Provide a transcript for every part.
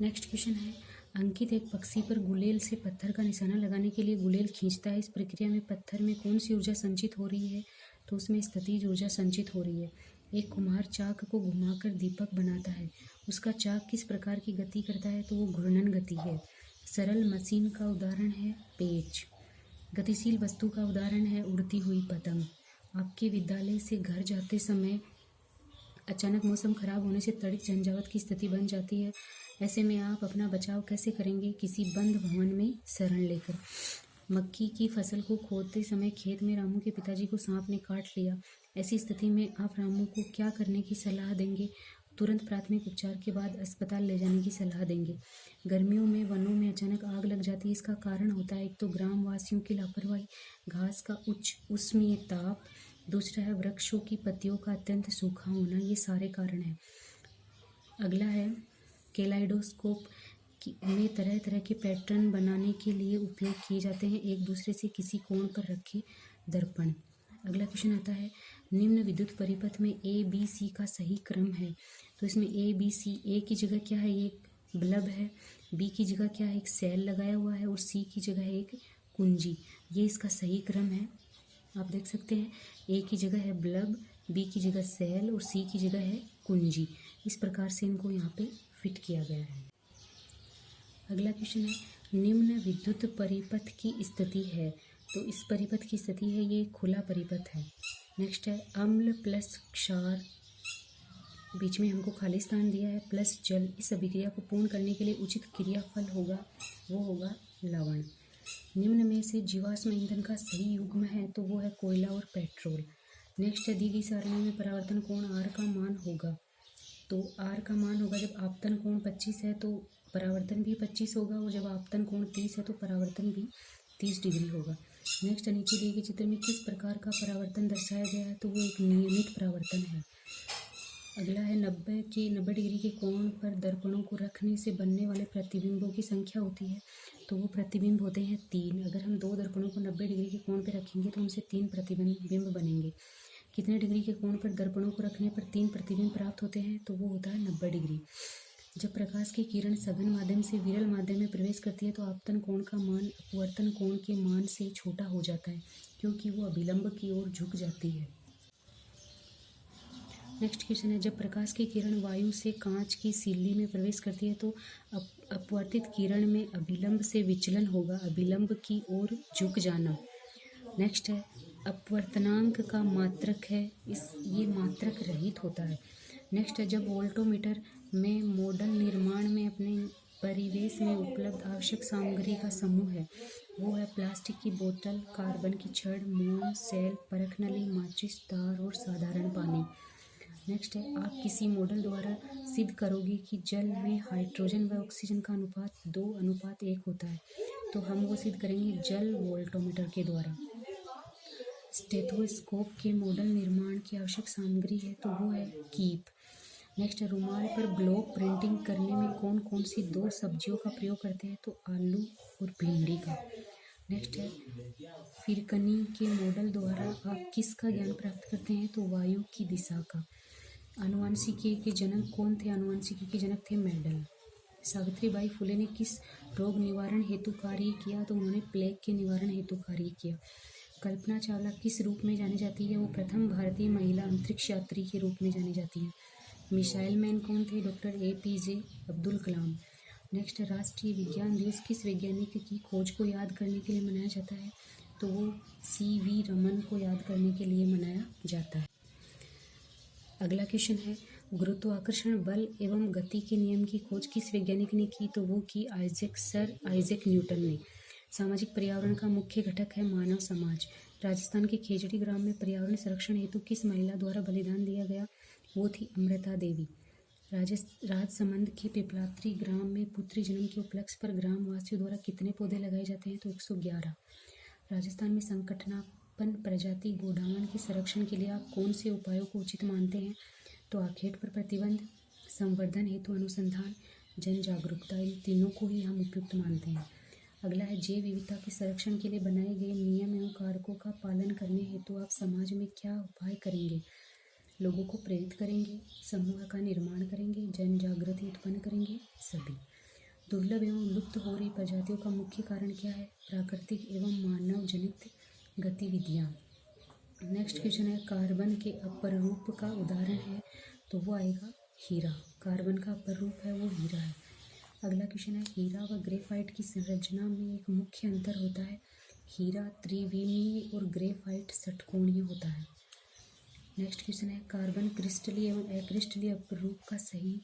Next question है, अंकित एक पक्षी पर गुलेल से पत्थर का निशाना लगाने के लिए गुलेल खींचता है। इस प्रक्रिया में पत्थर में कौन सी ऊर्जा संचित हो रही है? तो उसमें स्थितिज ऊर्जा संचित हो रही है। एक कुम्हार चाक को घुमाकर दीपक बनाता है। उसका चाक किस प्रकार की गति करता है? तो वो घूर्णन गति है। सरल मशीन का उदाहरण है पेच। गतिशील वस्तु का उदाहरण है उड़ती हुई पतंग। आपके विद्यालय से घर जाते समय अचानक मौसम खराब होने से तड़ित झंझावत की स्थिति बन जाती है। ऐसे में आप अपना बचाव कैसे करेंगे? किसी बंद भवन में शरण लेकर। मक्की की फसल को खोदते समय खेत में रामू के पिताजी को सांप ने काट लिया। ऐसी स्थिति में आप रामू को क्या करने की सलाह देंगे? तुरंत प्राथमिक उपचार के बाद अस्पताल ले जाने की सलाह देंगे। गर्मियों में वनों में अचानक आग लग जाती है। इसका कारण होता है एक तो ग्रामवासियों की लापरवाही, घास का उच्च उष्मीय ताप, दूसरा है वृक्षों की पत्तियों का अत्यंत सूखा होना। ये सारे कारण हैं। अगला है कैलाइडोस्कोप में तरह तरह के पैटर्न बनाने के लिए उपयोग किए जाते हैं। एक दूसरे से किसी कोण पर रखे दर्पण। अगला क्वेश्चन आता है, निम्न विद्युत परिपथ में ए बी सी का सही क्रम है। तो इसमें ए बी सी, ए की जगह क्या है? ये एक बल्ब है। बी की जगह क्या है? एक सेल लगाया हुआ है। और सी की जगह है एक कुंजी। ये इसका सही क्रम है। आप देख सकते हैं, ए की जगह है बल्ब, बी की जगह सेल और सी की जगह है कुंजी। इस प्रकार से इनको यहाँ पे फिट किया गया है। अगला क्वेश्चन है, निम्न विद्युत परिपथ की स्थिति है। तो इस परिपथ की स्थिति है, ये खुला परिपथ है। नेक्स्ट है अम्ल प्लस क्षार, बीच में हमको खाली स्थान दिया है, प्लस जल। इस अभिक्रिया को पूर्ण करने के लिए उचित क्रियाफल होगा, वो होगा लवण। निम्न में से जीवाश्म ईंधन का सही युग्म है। तो वो है कोयला और पेट्रोल। नेक्स्ट है दी गई सारणी में परावर्तन कोण आर का मान होगा। तो आर का मान होगा, जब आपतन कोण 25 है तो परावर्तन भी 25 होगा, और जब आपतन कोण 30 है तो परावर्तन भी 30 डिग्री होगा। नेक्स्ट नीचे दिए गए चित्र में किस प्रकार का परावर्तन दर्शाया गया है? तो वो एक नियमित परावर्तन है। अगला है 90 डिग्री के कोण पर दर्पणों को रखने से बनने वाले प्रतिबिंबों की संख्या होती है। तो वो प्रतिबिंब होते हैं 3। अगर हम 2 दर्पणों को 90 डिग्री के कोण पर रखेंगे तो उनसे 3 प्रतिबिंब बनेंगे। कितने डिग्री के कोण पर दर्पणों को रखने पर 3 प्रतिबिंब प्राप्त होते हैं? तो वो होता है 90 डिग्री। जब प्रकाश की किरण सघन माध्यम से विरल माध्यम में प्रवेश करती है तो आपतन कोण का मान अपवर्तन कोण के मान से छोटा हो जाता है, क्योंकि वो अभिलंब की ओर झुक जाती है। नेक्स्ट क्वेश्चन है, जब प्रकाश की किरण वायु से कांच की सिल्ली में प्रवेश करती है तो अपवर्तित किरण में अभिलंब से विचलन होगा, अभिलंब की ओर झुक जाना। नेक्स्ट है अपवर्तनांक का मात्रक है, ये मात्रक रहित होता है। नेक्स्ट है, जब वोल्टोमीटर में मॉडल निर्माण में अपने परिवेश में उपलब्ध आवश्यक सामग्री का समूह है। वो है प्लास्टिक की बोतल, कार्बन की छड़, मोम, सेल, परख नली, माचिस, तार और साधारण पानी। नेक्स्ट है, आप किसी मॉडल द्वारा सिद्ध करोगे कि जल में हाइड्रोजन व ऑक्सीजन का अनुपात 2:1 होता है। तो हम वो सिद्ध करेंगे जल वोल्टोमीटर के द्वारा। स्टेथोस्कोप के मॉडल निर्माण की आवश्यक सामग्री है, तो वो है कीप। नेक्स्ट है, रुमाल पर ब्लॉक प्रिंटिंग करने में कौन कौन सी 2 सब्जियों का प्रयोग करते हैं? तो आलू और भिंडी का। नेक्स्ट है, फिरकनी के मॉडल द्वारा आप किसका ज्ञान प्राप्त करते हैं? तो वायु की दिशा का। आनुवंशिकी के जनक कौन थे? आनुवंशिकी के जनक थे मेंडल। सावित्रीबाई फुले ने किस रोग निवारण हेतु कार्य किया? तो उन्होंने प्लेग के निवारण हेतु कार्य किया। कल्पना चावला किस रूप में जानी जाती है? वो प्रथम भारतीय महिला अंतरिक्ष यात्री के रूप में जानी जाती है। मिसाइल मैन कौन थे? Doctor APJ Abdul Kalam. Next, राष्ट्रीय विज्ञान दिवस किस वैज्ञानिक की खोज को याद करने के लिए मनाया जाता है? तो वो CV रमन को याद करने के लिए मनाया जाता है। अगला क्वेश्चन है, गुरुत्वाकर्षण बल एवं गति के नियम की खोज किस वैज्ञानिक ने की? तो वो की सर आइजैक न्यूटन ने। सामाजिक पर्यावरण का मुख्य घटक है मानव समाज। राजस्थान के खेजड़ी ग्राम में पर्यावरण संरक्षण हेतु किस महिला द्वारा बलिदान दिया गया? वो थी अमृता देवी। राजसमंद के पिपलात्री ग्राम में पुत्री जन्म के उपलक्ष्य पर ग्रामवासियों द्वारा कितने पौधे लगाए जाते हैं? तो 111। राजस्थान में संकटनापन प्रजाति गोडावण के संरक्षण के लिए आप कौन से उपायों को उचित मानते हैं? तो आखेट पर प्रतिबंध, संवर्धन हेतु अनुसंधान, जन जागरूकता, इन तीनों को ही हम उपयुक्त मानते हैं। अगला है, जैव विविधता के संरक्षण के लिए बनाए गए नियम एवं कारकों का पालन करने हेतु आप समाज में क्या उपाय करेंगे? लोगों को प्रेरित करेंगे, समूह का निर्माण करेंगे, जन जागृति उत्पन्न करेंगे, सभी। दुर्लभ एवं लुप्त हो रही प्रजातियों का मुख्य कारण क्या है? प्राकृतिक एवं मानव जनित गतिविधियाँ। नेक्स्ट क्वेश्चन है कार्बन के अपर रूप का उदाहरण है, तो वो आएगा हीरा। कार्बन का अपर रूप है वो हीरा है। अगला क्वेश्चन है हीरा व ग्रेफाइट की संरचना में एक मुख्य अंतर होता है। हीरा त्रिविमीय और ग्रेफाइट षटकोणीय होता है। नेक्स्ट क्वेश्चन है कार्बन क्रिस्टलीय एवं अक्रिस्टलीय अपर रूप का सही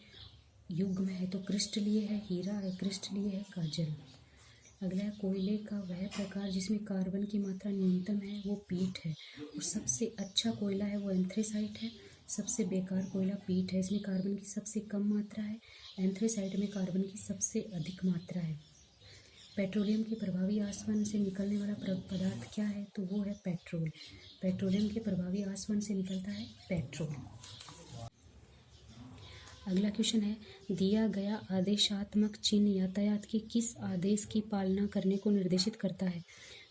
युग्म है, तो क्रिस्टलीय है हीरा, अक्रिस्टलीय है काजल। अगला है कोयले का वह प्रकार जिसमें कार्बन की मात्रा न्यूनतम है वो पीट है, और सबसे अच्छा कोयला है वो एंथ्रेसाइट है। सबसे बेकार कोयला पीट है, इसमें कार्बन की सबसे कम मात्रा है। एंथ्रेसाइट में कार्बन की सबसे अधिक मात्रा है। पेट्रोलियम के प्रभावी आसवन से निकलने वाला पदार्थ क्या है, तो वो है पेट्रोल। पेट्रोलियम के प्रभावी आसवन से निकलता है पेट्रोल। अगला क्वेश्चन है दिया गया आदेशात्मक चिन्ह यातायात के किस आदेश की पालना करने को निर्देशित करता है,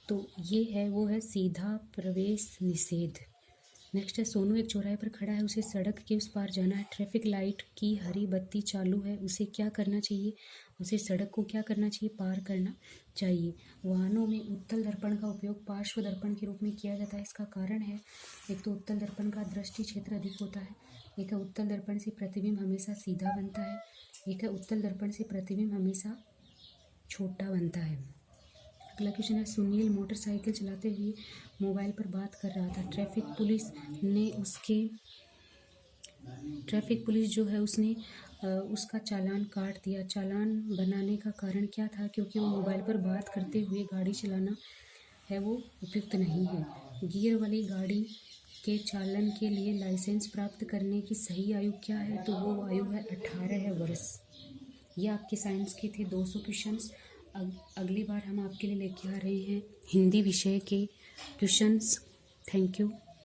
तो ये है वो है सीधा प्रवेश निषेध। नेक्स्ट है सोनू एक चौराहे पर खड़ा है, उसे सड़क के उस पार जाना है। ट्रैफिक लाइट की हरी बत्ती चालू है, उसे क्या करना चाहिए? उसे सड़क को क्या करना चाहिए? पार करना चाहिए। वाहनों में उत्तल दर्पण का उपयोग पार्श्व दर्पण के रूप में किया जाता है, इसका कारण है एक तो उत्तल दर्पण का दृष्टि क्षेत्र अधिक होता है, एक है उत्तल दर्पण से प्रतिबिंब हमेशा सीधा बनता है, एक है उत्तल दर्पण से प्रतिबिंब हमेशा छोटा बनता है। अगला क्वेश्चन है सुनील मोटरसाइकिल चलाते हुए मोबाइल पर बात कर रहा था। ट्रैफिक पुलिस जो है उसने उसका चालान काट दिया। चालान बनाने का कारण क्या था? क्योंकि वो मोबाइल पर बात करते हुए गाड़ी चलाना है वो उपयुक्त नहीं है। गियर वाली गाड़ी के चालन के लिए लाइसेंस प्राप्त करने की सही आयु क्या है, तो वो आयु है 18 वर्ष। ये आपके साइंस के थे 200 क्वेश्चंस। अगली बार हम आपके लिए लेके आ रहे हैं हिंदी विषय के क्वेश्चंस। Thank you.